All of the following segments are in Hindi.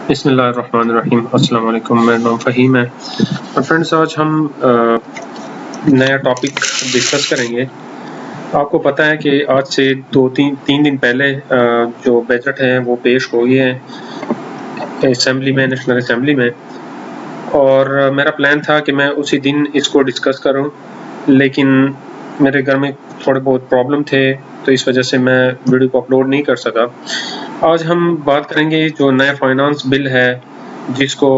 बिस्मिल्लाहिर्रहमानिर्रहीम। अस्सलाम वालेकुम। मेरा नाम फ़हीम है और फ्रेंड्स आज हम नया टॉपिक डिस्कस करेंगे। आपको पता है कि आज से 2-3 दिन पहले जो बजट है वो पेश हो गए हैं असेंबली में, नेशनल असेंबली में, और मेरा प्लान था कि मैं उसी दिन इसको डिस्कस करूं, लेकिन मेरे घर में थोड़े बहुत प्रॉब्लम थे तो इस वजह से मैं वीडियो को अपलोड नहीं कर सका। आज हम बात करेंगे जो नया फाइनेंस बिल है, जिसको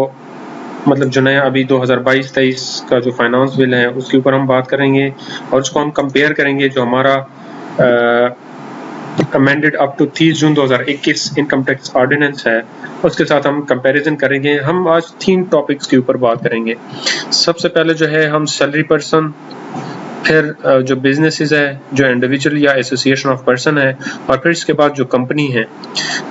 मतलब जो नया अभी 2022-23 का जो फाइनेंस बिल है उसके ऊपर हम बात करेंगे और उसको हम कंपेयर करेंगे जो हमारा amended up to 30 June 2021 income tax ordinance है, उसके साथ हम कंपैरिजन करेंगे। हम आज 3 टॉपिक्स के ऊपर बात करेंगे। सबसे पहले जो है हम सैलरी पर्सन, फिर जो बिजनेसेस है, जो इंडिविजुअल या एसोसिएशन ऑफ पर्सन है, और फिर इसके बाद जो कंपनी है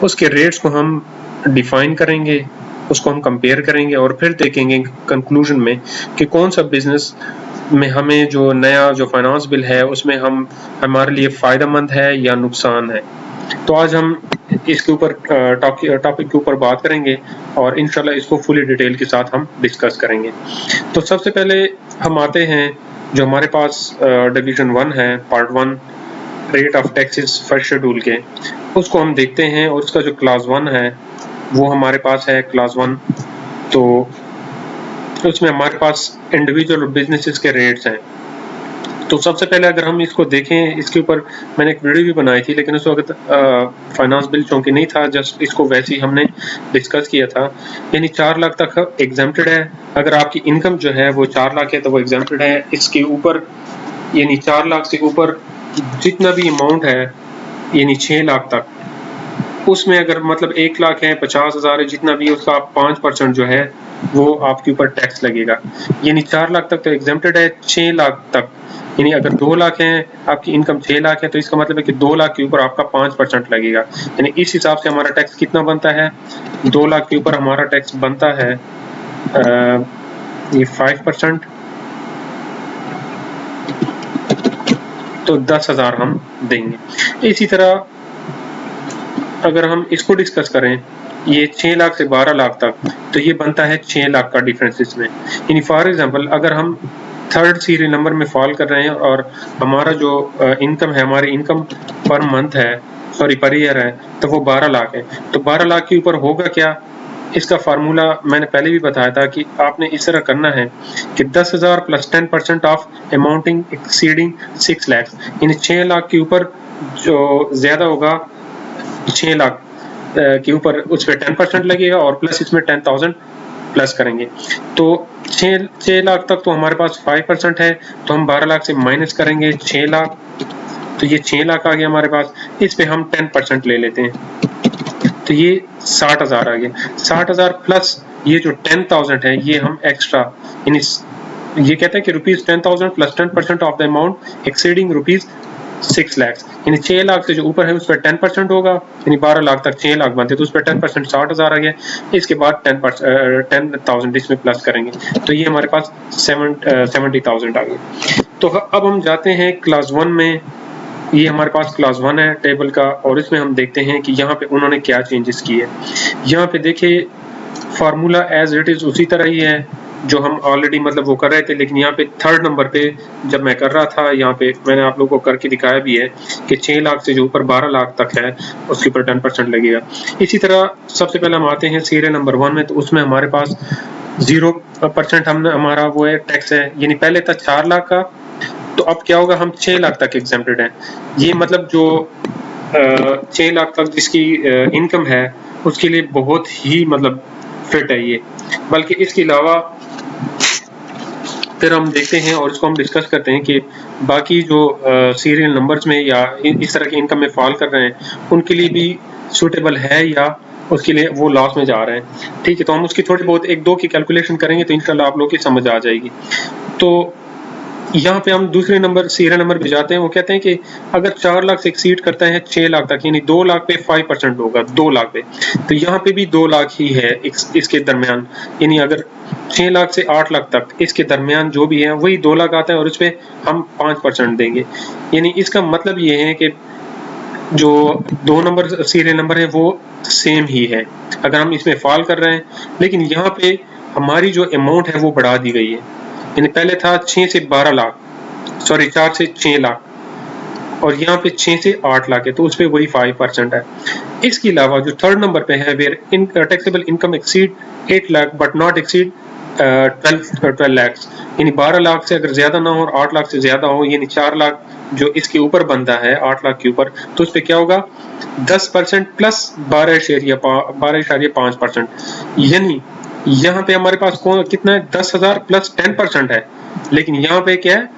उसके रेट्स को हम डिफाइन करेंगे, उसको हम कंपेयर करेंगे और फिर देखेंगे कंक्लूजन में कि कौन सा बिजनेस में हमें जो नया जो फाइनेंस बिल है उसमें हमारे लिए फ़ायदेमंद है या नुकसान है। तो आज हम इसके ऊपर टॉपिक के ऊपर बात करेंगे और इंशाल्लाह इसको फुली डिटेल के साथ हम डिस्कस करेंगे। तो सबसे पहले हम आते हैं जो हमारे पास डिवीजन 1 है, part 1 rate of taxes first schedule के, उसको हम देखते हैं और उसका जो क्लास 1 है वो हमारे पास है क्लास 1। तो उसमें हमारे पास इंडिविजुअल और बिजनेसेस के रेट्स हैं। तो सबसे पहले अगर हम इसको देखें, इसके ऊपर मैंने एक वीडियो भी बनाई थी, लेकिन उस वक्त फाइनेंस बिल चूंकि नहीं था, जस्ट इसको वैसे ही हमने डिस्कस किया था। यानी 4 लाख तक एग्जेम्प्टेड है। अगर आपकी इनकम जो है वो 4 लाख है तो वो एग्जेम्प्टेड है। इसके ऊपर यानी 4 लाख से ऊपर जितना भी अमाउंट है, यानी 6 लाख तक, उसमें अगर मतलब 1 लाख है, 50,000 है, जितना भी उसका 5% जो है वो आपके ऊपर टैक्स लगेगा। यानी 4 लाख तक तो एग्जेम्प्टेड है। 6 लाख तक यानी अगर 2 लाख है, आपकी इनकम 6 लाख है, तो इसका मतलब है कि 2 लाख के ऊपर आपका 5% लगेगा। यानी इस हिसाब से हमारा टैक्स कितना बनता है? 2 लाख के ऊपर हमारा टैक्स बनता है ये 5%, तो 10,000 हम देंगे। इसी तरह अगर हम इसको डिस्कस करें, ये 6 लाख से 12 लाख तक, तो ये बनता है 6 लाख का डिफरेंस इसमें। यानी फॉर एग्जांपल अगर हम थर्ड सीरियल नंबर में फॉल कर रहे हैं और हमारा जो इनकम है, हमारी इनकम पर मंथ है, सॉरी पर ईयर है, तो वो 12 लाख है। तो 12 लाख के ऊपर होगा क्या? इसका फार्मूला मैंने पहले भी बताया था कि आपने इस तरह करना है कि 10,000 plus 10% of amounting exceeding 6 lakh, यानी 6 लाख के ऊपर जो ज्यादा होगा, 6 लाख के ऊपर उस पर 10% लगेगा और प्लस इसमें 10,000 प्लस करेंगे। तो 6 लाख तक तो हमारे पास 5% है, तो हम 12 लाख से माइनस करेंगे 6 लाख, तो ये 6 लाख आ गया हमारे पास। इस पे हम 10% ले लेते हैं, तो ये 60,000 आ गया। 60,000 प्लस ये जो 10,000 है ये हम एक्स्ट्रा, यानी ये कहते हैं कि ₹10,000 plus 10% of the amount exceeding ₹6 lakh, यानी 6 लाख से जो ऊपर है उस पर 10% होगा, यानी 12 लाख तक 6 लाख बनते, तो उस पर 10% 60,000 आ गया। इसके बाद 10,000 इसमें प्लस करेंगे, तो ये हमारे पास 70,000 आ गया। तो अब हम जाते हैं क्लास 1 में। ये हमारे पास क्लास 1 है टेबल का, और इसमें हम देखते हैं कि यहाँ पे उन्होंने क्या चेंजेस किए। यहाँ पे देखिए फार्मूला एज इट इज उसी तरह ही है जो हम ऑलरेडी मतलब वो कर रहे थे, लेकिन यहाँ पे थर्ड नंबर पे जब मैं कर रहा था, यहाँ पे मैंने आप लोगों को करके दिखाया भी है कि 6 लाख से जो ऊपर 12 लाख तक है उसके ऊपर 10% लगेगा। इसी तरह सबसे पहले हम आते हैं सीरियल नंबर 1 में, तो उसमें हमारे पास 0% हमने हमारा वो है टैक्स है, यानी पहले था 4 लाख का, तो अब क्या होगा, हम 6 लाख तक एग्जेम्प्टेड है। ये मतलब जो 6 लाख तक जिसकी इनकम है उसके लिए बहुत ही मतलब फिट है ये। बल्कि इसके अलावा फिर हम देखते हैं और इसको हम डिस्कस करते हैं कि बाकी जो सीरियल नंबर्स में या इस तरह की इनकम में फॉल कर रहे हैं उनके लिए भी सूटेबल है या उसके लिए वो लॉस में जा रहे हैं। ठीक है, तो हम उसकी थोड़ी बहुत 1-2 की कैलकुलेशन करेंगे तो इंशाल्लाह आप लोगों की समझ आ जाएगी। तो यहाँ पे हम दूसरे नंबर सीरियल नंबर पे जाते हैं। वो कहते हैं कि अगर 4 लाख से एक्सीड करता है 6 लाख तक, यानी 2 लाख पे 5% होगा 2 लाख पे, तो यहाँ पे भी 2 लाख ही है इसके दरमियान, यानी अगर 6 लाख से 8 लाख तक इसके दरमियान जो भी है वही 2 लाख आता है और उस पे हम 5% देंगे। यानी इसका मतलब ये है कि जो 2 नंबर सीरियल नंबर है वो सेम ही है, अगर हम इसमें फॉल कर रहे हैं, लेकिन यहाँ पे हमारी जो अमाउंट है वो बढ़ा दी गई है। यानी पहले था 6 से 12 लाख, सॉरी 4 से 6 लाख, और यहाँ पे 6 से 8 लाख है, तो उस पर वही 5% है। इसके अलावा जो थर्ड नंबर पे है, where taxable income exceed 8 lakh but not exceed 12 lakh, यानी 12 लाख से अगर ज्यादा ना हो और 8 लाख से ज्यादा हो, यानी 4 लाख जो इसके ऊपर बनता है 8 लाख के ऊपर, तो उस पर क्या होगा 10% प्लस 12.5%, यानी यहाँ पे हमारे पास कितना है 10,000 प्लस 10% है, लेकिन यहाँ पे क्या है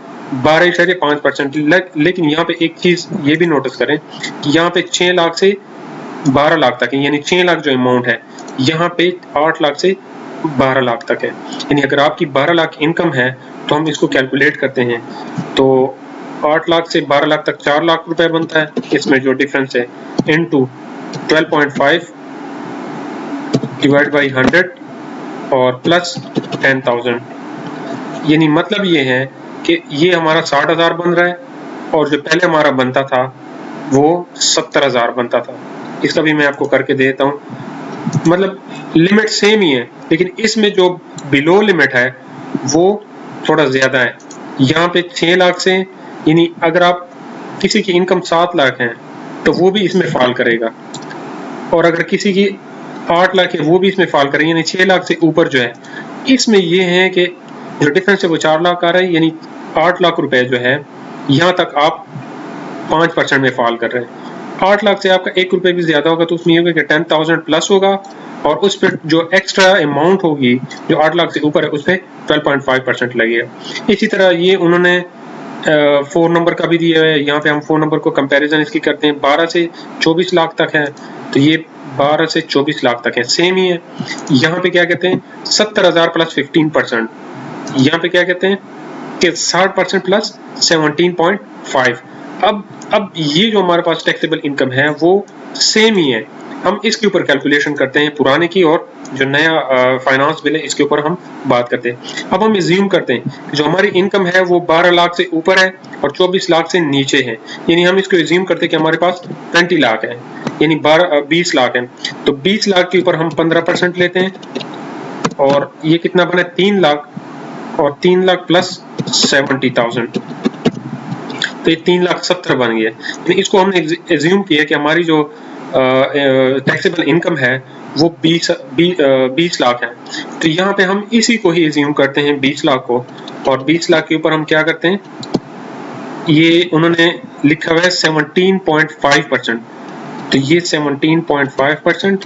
12.5%। लेकिन यहाँ पे एक चीज ये भी नोटिस करें कि यहाँ पे 6 लाख से 12 लाख तक है, यानी 6 लाख जो अमाउंट है, यहाँ पे 8 लाख से 12 लाख तक है। यानी अगर आपकी 12 लाख इनकम है तो हम इसको कैलकुलेट करते हैं, तो 8 लाख से 12 लाख तक 4 लाख रुपए बनता है, इसमें जो डिफरेंस है इनटू 12.5 डिवाइड बाई 100 और प्लस 10,000, यानी मतलब ये है कि ये हमारा 60,000 बन रहा है और जो पहले हमारा बनता था वो 70,000 बनता था। इसका भी मैं आपको करके देता हूँ, मतलब लिमिट सेम ही है, लेकिन इसमें जो बिलो लिमिट है वो थोड़ा ज्यादा है। यहाँ पे 6 लाख से, यानी अगर आप किसी की इनकम 7 लाख है तो वो भी इसमें फॉल करेगा, और अगर किसी की 8 लाख है वो भी इसमें फॉल करेगा, यानी 6 लाख से ऊपर जो है, इसमें ये है कि जो डिफरेंस है वो 4 लाख आ रहा है, यानी 8 लाख रुपए जो है यहाँ तक आप 5% में फॉल कर रहे हैं। 8 लाख से आपका 1 रुपए भी ज्यादा होगा तो उसमें ये होगा कि 10,000 प्लस होगा, और उस पर जो एक्स्ट्रा अमाउंट होगी जो 8 लाख से ऊपर है उस पर 12.5% लगेगा। इसी तरह ये उन्होंने 4 नंबर का भी दिया है, यहाँ पे हम 4 नंबर को कंपैरिजन इसकी करते हैं, 12 से 24 लाख तक है, तो ये 12 से 24 लाख तक है, सेम ही है। यहाँ पे क्या कहते हैं 70,000 प्लस 15%, यहाँ पे क्या कहते हैं कि 60% प्लस 17.5। अब ये जो हमारे पास टैक्सेबल इनकम है वो सेम ही है, हम इसके ऊपर कैलकुलेशन करते हैं पुराने की, और जो नया फाइनेंस बिल है इसके ऊपर हम बात करते हैं। अब हम एज्यूम करते हैं कि जो हमारी इनकम है वो 12 लाख से ऊपर है और 24 लाख से नीचे है, यानी हम इसको एज्यूम करते हैं कि हमारे पास 20 लाख है, यानी 20 लाख है, तो 20 लाख के ऊपर हम 15% लेते हैं, और ये कितना बना 3 लाख, और 3 लाख प्लस 70,000, तो ये 3,70,000 बन गया। इसको हमने एज्यूम किया कि हमारी जो टैक्सेबल इनकम है वो 20 लाख है, तो यहाँ पे हम इसी को ही एज्यूम करते हैं 20 लाख को, और 20 लाख के ऊपर हम क्या करते हैं, ये उन्होंने लिखा हुआ है 17.5%, तो ये 17.5%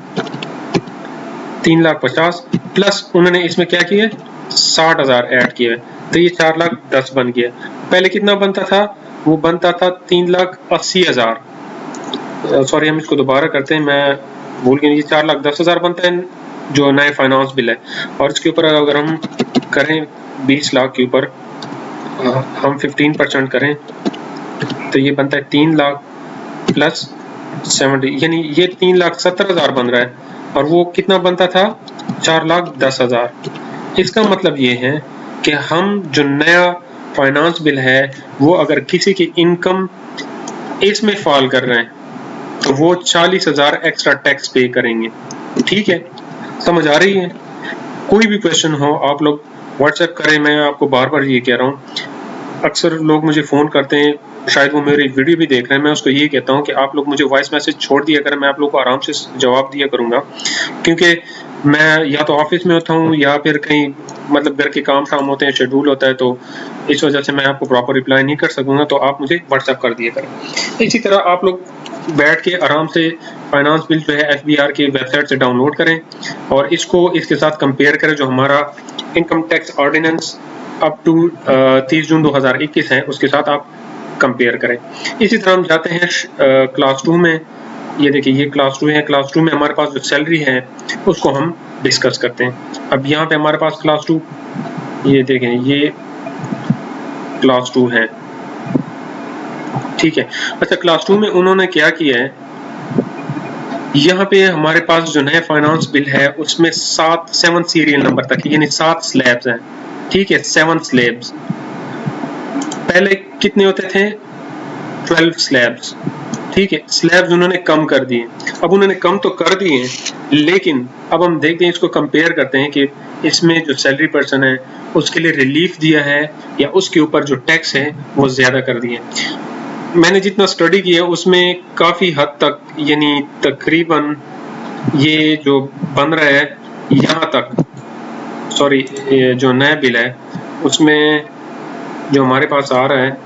3,50,000 प्लस उन्होंने इसमें क्या किया 60,000 ऐड किया, तो ये 4,10,000 बन गया। पहले कितना बनता था, वो बनता था 3,80,000, सॉरी हम इसको दोबारा करते हैं, मैं भूल गया, ये 4,10,000 बनता है जो नए फाइनेंस बिल है, और इसके ऊपर अगर हम करें 20 लाख के ऊपर हम 15% करें तो ये बनता है 3 लाख प्लस 70, यानी ये 3,70,000 बन रहा है, और वो कितना बनता था 4,10,000। इसका मतलब ये है कि हम जो नया फाइनेंस बिल है वो अगर किसी की इनकम इसमें फॉल कर रहे हैं तो वो 40,000 एक्स्ट्रा टैक्स पे करेंगे। ठीक है, समझ आ रही है? कोई भी क्वेश्चन हो आप लोग व्हाट्सएप करें, मैं आपको बार बार ये कह रहा हूँ, अक्सर लोग मुझे फ़ोन करते हैं, शायद वो मेरी वीडियो भी देख रहे हैं, मैं उसको ये कहता हूँ कि आप लोग मुझे वॉइस मैसेज छोड़ दिया करें, मैं आप लोग को आराम से जवाब दिया करूँगा, क्योंकि मैं या तो ऑफिस में होता हूँ या फिर कहीं मतलब घर के काम शाम होते हैं, शेड्यूल होता है, तो इस वजह से मैं आपको प्रॉपर रिप्लाई नहीं कर सकूँगा, तो आप मुझे व्हाट्सएप कर दिया करें। इसी तरह आप लोग बैठ के आराम से फाइनेंस बिल जो है FBR की वेबसाइट से डाउनलोड करें और इसको इसके साथ कंपेयर करें जो हमारा income tax ordinance up to 30 June 2021 है, उसके साथ आप कंपेयर करें। इसी तरह हम जाते हैं क्लास 2 में। ये देखिए ये क्लास 2 है, क्लास 2 में हमारे पास जो सैलरी है उसको हम डिस्कस करते हैं। अब यहाँ पे हमारे पास क्लास 2, ये देखें ये क्लास 2 है, ठीक है। अच्छा, क्लास 2 में उन्होंने क्या किया है, यहाँ पे हमारे पास जो नया फाइनेंस बिल है उसमें 7 सीरियल नंबर तक, यानी 7 स्लैब्स हैं, ठीक है, 7 स्लैब्स। पहले कितने होते थे 12 स्लैब्स, ठीक है, स्लैब्स उन्होंने कम कर दिए। अब उन्होंने कम तो कर दिए हैं, लेकिन अब हम देखते हैं, इसको कंपेयर करते हैं कि इसमें जो सैलरी पर्सन है उसके लिए रिलीफ दिया है या उसके ऊपर जो टैक्स है वो ज्यादा कर दिए। मैंने जितना स्टडी किया उसमें काफी हद तक, यानी तकरीबन ये जो बन रहा है यहाँ तक, सॉरी जो नया बिल है उसमें जो हमारे पास आ रहा है,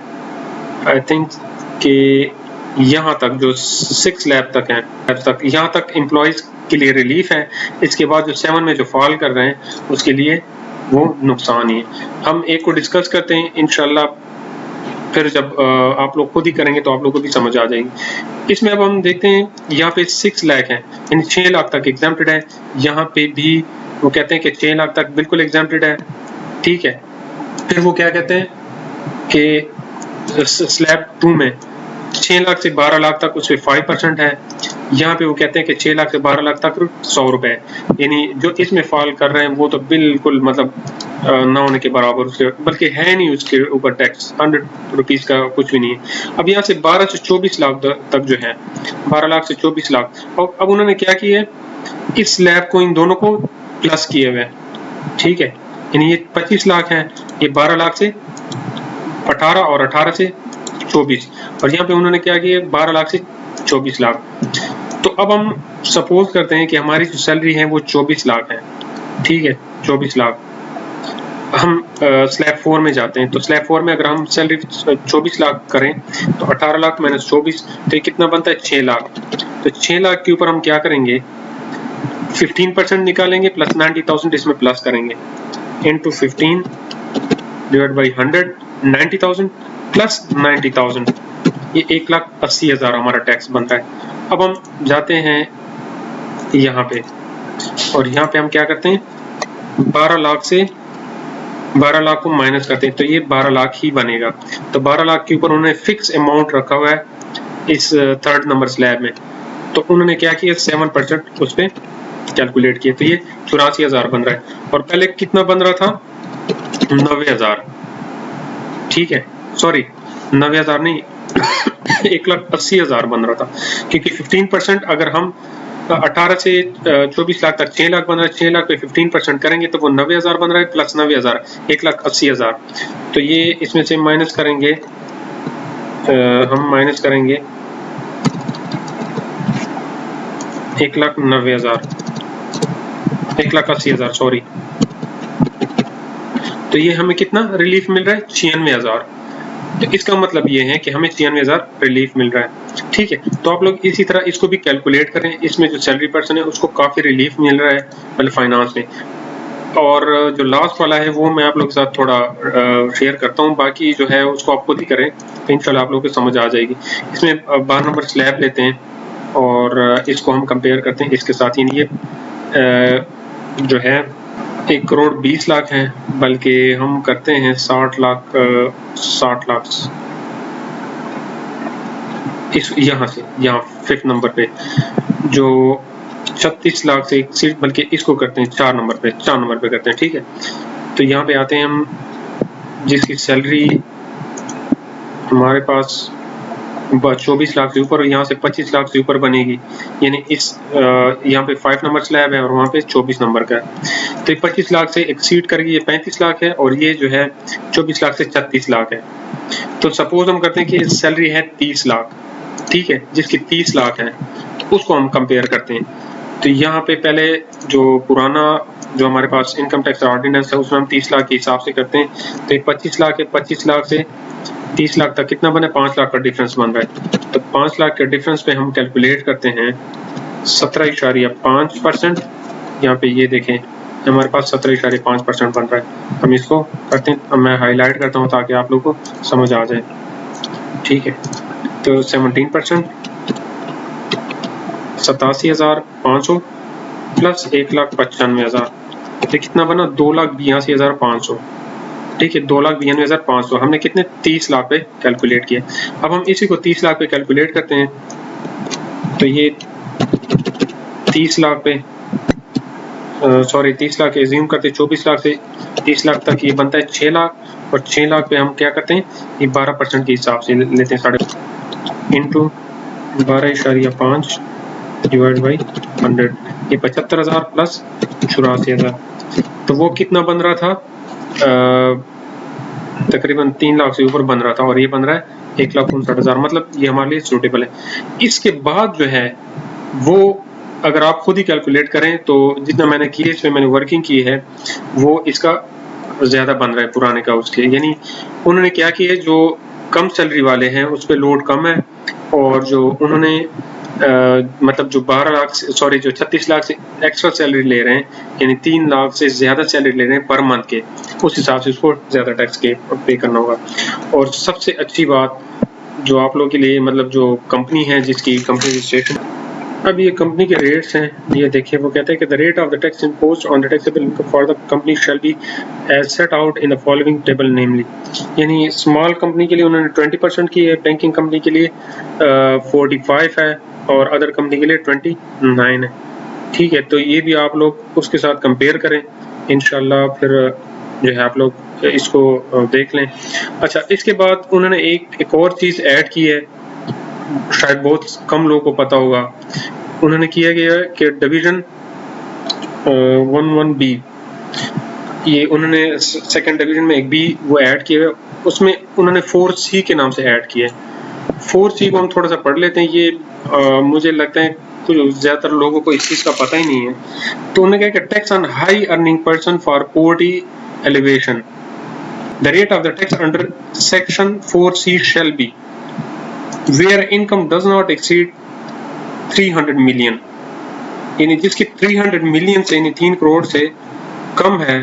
आई थिंक कि यहाँ तक जो 6 लैब तक है, यहाँ तक एम्प्लॉयज के लिए रिलीफ है। इसके बाद जो 7 में जो फॉल कर रहे हैं उसके लिए वो नुकसान ही है। हम एक को डिस्कस करते हैं इंशाल्लाह, फिर जब आप लोग खुद ही करेंगे तो आप लोगों को भी समझ आ जाएगी। इसमें अब हम देखते हैं यहाँ पे 6 लाख है, यानी 6 लाख तक एग्जाम्प्टेड है। यहाँ पे भी वो कहते हैं कि 6 लाख तक बिल्कुल एग्जाम्प्टेड है, ठीक है। फिर वो क्या कहते हैं कि स्लैब 2 में 6 लाख से 12 लाख तक उसमें 5% है। यहाँ पे वो कहते हैं कि 6 लाख से 12 लाख तक 100 रुपए, यानी जो इसमें फॉल कर रहे हैं वो तो बिल्कुल मतलब ना होने के बराबर, उसके बल्कि है नहीं, उसके ऊपर टैक्स 100 रुपीज का कुछ भी नहीं है। अब यहाँ से 12 से 24 लाख तक जो है, 12 लाख से 24 लाख, और अब उन्होंने क्या किया है, इस स्लैब को इन दोनों को प्लस किए हुए, ठीक है। यानी ये 25 लाख है, ये 12 लाख से 18 और 18 से 24, और यहाँ पे उन्होंने क्या किया 12 लाख से 24 लाख। तो अब हम सपोज करते हैं कि हमारी जो सैलरी है वो 24 लाख है, ठीक है, 24 लाख। हम स्लैब 4 में जाते हैं, तो स्लैब 4 में अगर हम सैलरी 24 लाख करें तो 18 लाख माइनस 24, तो ये कितना बनता है 6 लाख। तो 6 लाख के ऊपर हम क्या करेंगे, 15% निकालेंगे प्लस 90,000 इसमें प्लस करेंगे, इंटू 15 डिवाइड बाई 100, 90,000 प्लस 90,000, ये 1,80,000 हमारा टैक्स बनता है। अब हम जाते हैं यहाँ पे, और यहाँ पे हम क्या करते हैं, 12 लाख से 12 लाख को माइनस करते हैं, तो ये 12 लाख ही बनेगा। तो 12 लाख के ऊपर उन्होंने फिक्स अमाउंट रखा हुआ है इस 3rd नंबर स्लैब में, तो उन्होंने क्या किया 7% उस पर कैलकुलेट किया, तो ये 84,000 बन रहा है। और पहले कितना बन रहा था 90,000, ठीक है, सॉरी 90,000 नहीं 1,80,000 बन रहा था, क्योंकि 15% अगर हम 18 से 24 लाख तक 6 लाख बन रहा है, 6 लाख पे 15% करेंगे तो वो 90,000 बन रहा है, प्लस 90,000 1,80,000। तो ये इसमें से माइनस करेंगे, हम माइनस करेंगे 1,90,000, 1,80,000 सॉरी, तो ये हमें कितना रिलीफ मिल रहा है 96,000। तो इसका मतलब ये है कि हमें 96,000 रिलीफ मिल रहा है, ठीक है। तो आप लोग इसी तरह इसको भी कैलकुलेट करें, इसमें जो सैलरी पर्सन है उसको काफी रिलीफ मिल रहा है मतलब फाइनेंस में। और जो लास्ट वाला है वो मैं आप लोग के साथ थोड़ा शेयर करता हूँ, बाकी जो है उसको आप खुद ही करें, तो इंशाल्लाह आप लोगों को समझ आ जाएगी। इसमें 12 नंबर स्लैब लेते हैं और इसको हम कंपेयर करते हैं इसके साथ ही। ये जो है 1,20,00,000 है, बल्कि हम करते हैं 60 लाख, 60 लाख इस यहाँ से, यहाँ 5th नंबर पे जो 36 लाख से सिर्फ, बल्कि इसको करते हैं 4 नंबर पे, 4 नंबर पे करते हैं, ठीक है। तो यहाँ पे आते हैं हम, जिसकी सैलरी हमारे पास 24 लाख से ऊपर और यहाँ से 25 लाख से ऊपर बनेगी, यानी इस यहाँ पे 5 नंबर स्लैब है और वहाँ पे 24 नंबर का है। तो 25 लाख से एक्सीड करके ये 35 लाख है, और ये जो है 24 लाख से 36 लाख है। तो सपोज हम करते हैं कि सैलरी है 30 लाख, ठीक है, जिसकी 30 लाख है, तो उसको हम कंपेयर करते हैं। तो यहाँ पे पहले जो पुराना जो हमारे पास इनकम टैक्स ऑर्डिनेंस है उसमें हम 30 लाख के हिसाब से करते हैं, तो ये 25 लाख है, 25 लाख से 30 लाख तक कितना बने, 5 लाख का डिफरेंस बन रहा है। तो 5 लाख के डिफरेंस पे हम कैलकुलेट करते हैं 17.5%, यहाँ पे ये देखें हमारे पास 17.5% बन रहा है। हम इसको करते हैं, अब मैं हाईलाइट करता हूँ ताकि आप लोगों को समझ आ जाए, ठीक है। तो 17% 87,500 प्लस 1,95,000, तो कितना बना 2,82,500, ठीक है, 2,92,500। हमने कितने 30 लाख पे कैलकुलेट किया। अब हम इसी को 30 लाख पे कैलकुलेट करते हैं, तो ये 30 लाख पे सॉरी 30 लाख एज्यूम करते हैं, 24 लाख से 30 लाख तक ये बनता है 6 लाख, और 6 लाख पे हम क्या करते हैं, ये 12% के हिसाब से लेते हैं, साढ़े इंटू 12.5 डिवाइड बाई 100, ये 75,000 प्लस 84,000, तो वो कितना बन रहा था? तकरीबन 3 लाख से ऊपर बन रहा था, और ये बन रहा है 1,59,000, मतलब ये हमारे लिए सूटेबल है। इसके बाद जो है वो अगर आप खुद ही कैलकुलेट करें तो जितना मैंने किए, इसमें मैंने वर्किंग की है, वो इसका ज़्यादा बन रहा है पुराने का उसके। यानी उन्होंने क्या किया है, जो कम सैलरी वाले हैं उस पर लोड कम है, और जो उन्होंने मतलब जो 12 लाख सॉरी जो 36 लाख से एक्स्ट्रा सैलरी ले रहे हैं, यानी 3 लाख से ज़्यादा सैलरी ले रहे हैं पर मंथ के, उस हिसाब से उसको ज़्यादा टैक्स के पे करना होगा। और सबसे अच्छी बात जो आप लोगों के लिए, मतलब जो कंपनी है जिसकी कंपनी रजिस्ट्रेशन, अब ये कंपनी के रेट्स हैं, ये देखिए वो कहते हैं कि the rate of the tax imposed on the taxable income for the company shall be as set out in the following table, namely, यानी स्मॉल कंपनी के लिए उन्होंने 20% की है, बैंकिंग कंपनी के लिए 45 है, और अदर कंपनी के लिए 29 है। ठीक है, तो ये भी आप लोग उसके साथ कंपेयर करें, इंशाल्लाह फिर जो है आप लोग इसको देख लें। अच्छा, इसके बाद उन्होंने एक और चीज़ ऐड की है, शायद बहुत कम लोगों को पता होगा। उन्होंने किया गया है कि डिवीजन 11B, ये उन्होंने सेकंड डिवीजन में एक बी वो ऐड किया है, उसमें उन्होंने 4C के नाम से ऐड किया है। 4C को हम थोड़ा सा पढ़ लेते हैं, ये मुझे लगता है कुछ ज़्यादातर लोगों को इस चीज़ का पता ही नहीं है। तो उन्होंने कहा कि tax on high earning person for poverty alleviation, the rate of the tax under section 4C shall be where income does not exceed 300 million, यानी जिसकी 300 मिलियन से यानी 3 करोड़ से कम है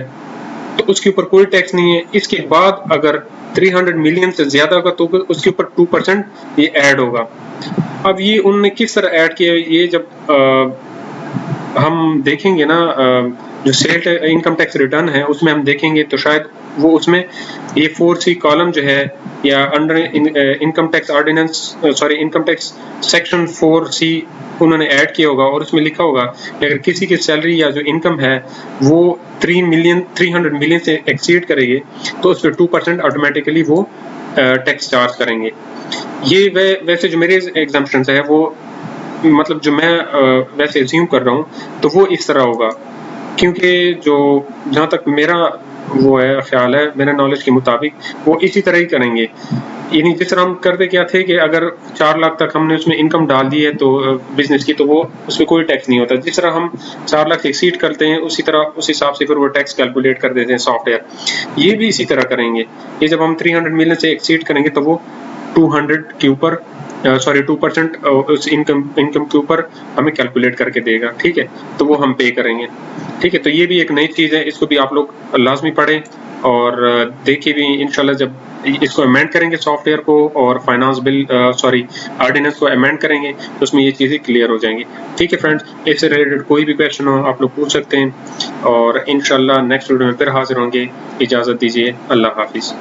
तो उसके ऊपर कोई टैक्स नहीं है। इसके बाद अगर 300 मिलियन से ज्यादा होगा तो उसके ऊपर 2% ये ऐड होगा। अब ये उन्होंने किस तरह ऐड किया, ये जब हम देखेंगे ना जो स्टेट इनकम टैक्स रिटर्न है उसमें हम देखेंगे तो शायद वो उसमें ये 4C कॉलम जो है, या under income tax ordinance sorry income tax section 4C उन्होंने ऐड किया होगा, और उसमें लिखा होगा कि अगर किसी की सैलरी या जो इनकम है वो 300 मिलियन से एक्सीड करेगी तो उस पर 2% ऑटोमेटिकली वो टैक्स चार्ज करेंगे। ये वैसे जो मेरे एग्जाम्पशंस है वो मतलब जो मैं वैसे एज्यूम कर रहा हूँ तो वो इस तरह होगा, क्योंकि जो जहाँ तक मेरा वो है ख्याल है, मेरे नॉलेज के मुताबिक वो इसी तरह ही करेंगे। यानी जिस तरह हम करते क्या थे कि अगर 4 लाख तक हमने उसमें इनकम डाल दी है तो बिजनेस की, तो वो उसमें कोई टैक्स नहीं होता। जिस तरह हम 4 लाख एक्सीड करते हैं उसी तरह उस हिसाब से फिर वो टैक्स कैलकुलेट कर देते हैं सॉफ्टवेयर। ये भी इसी तरह करेंगे। ये जब हम 300 मिलियन से एक्सीड करेंगे तो वो 200 के ऊपर सॉरी 2% उस इनकम के ऊपर हमें कैलकुलेट करके देगा। ठीक है, तो वो हम पे करेंगे। ठीक है, तो ये भी एक नई चीज़ है, इसको भी आप लोग लाजमी पढ़ें और देखिए भी इंशाल्लाह जब इसको अमेंड करेंगे सॉफ्टवेयर को और फाइनेंस बिल सॉरी ऑर्डिनेंस को अमेंड करेंगे तो उसमें ये चीज़ें क्लियर हो जाएंगी। ठीक है फ्रेंड्स, इससे रिलेटेड कोई भी क्वेश्चन हो आप लोग पूछ सकते हैं, और इंशाल्लाह नेक्स्ट वीडियो में फिर हाजिर होंगे। इजाज़त दीजिए, अल्लाह हाफिज़।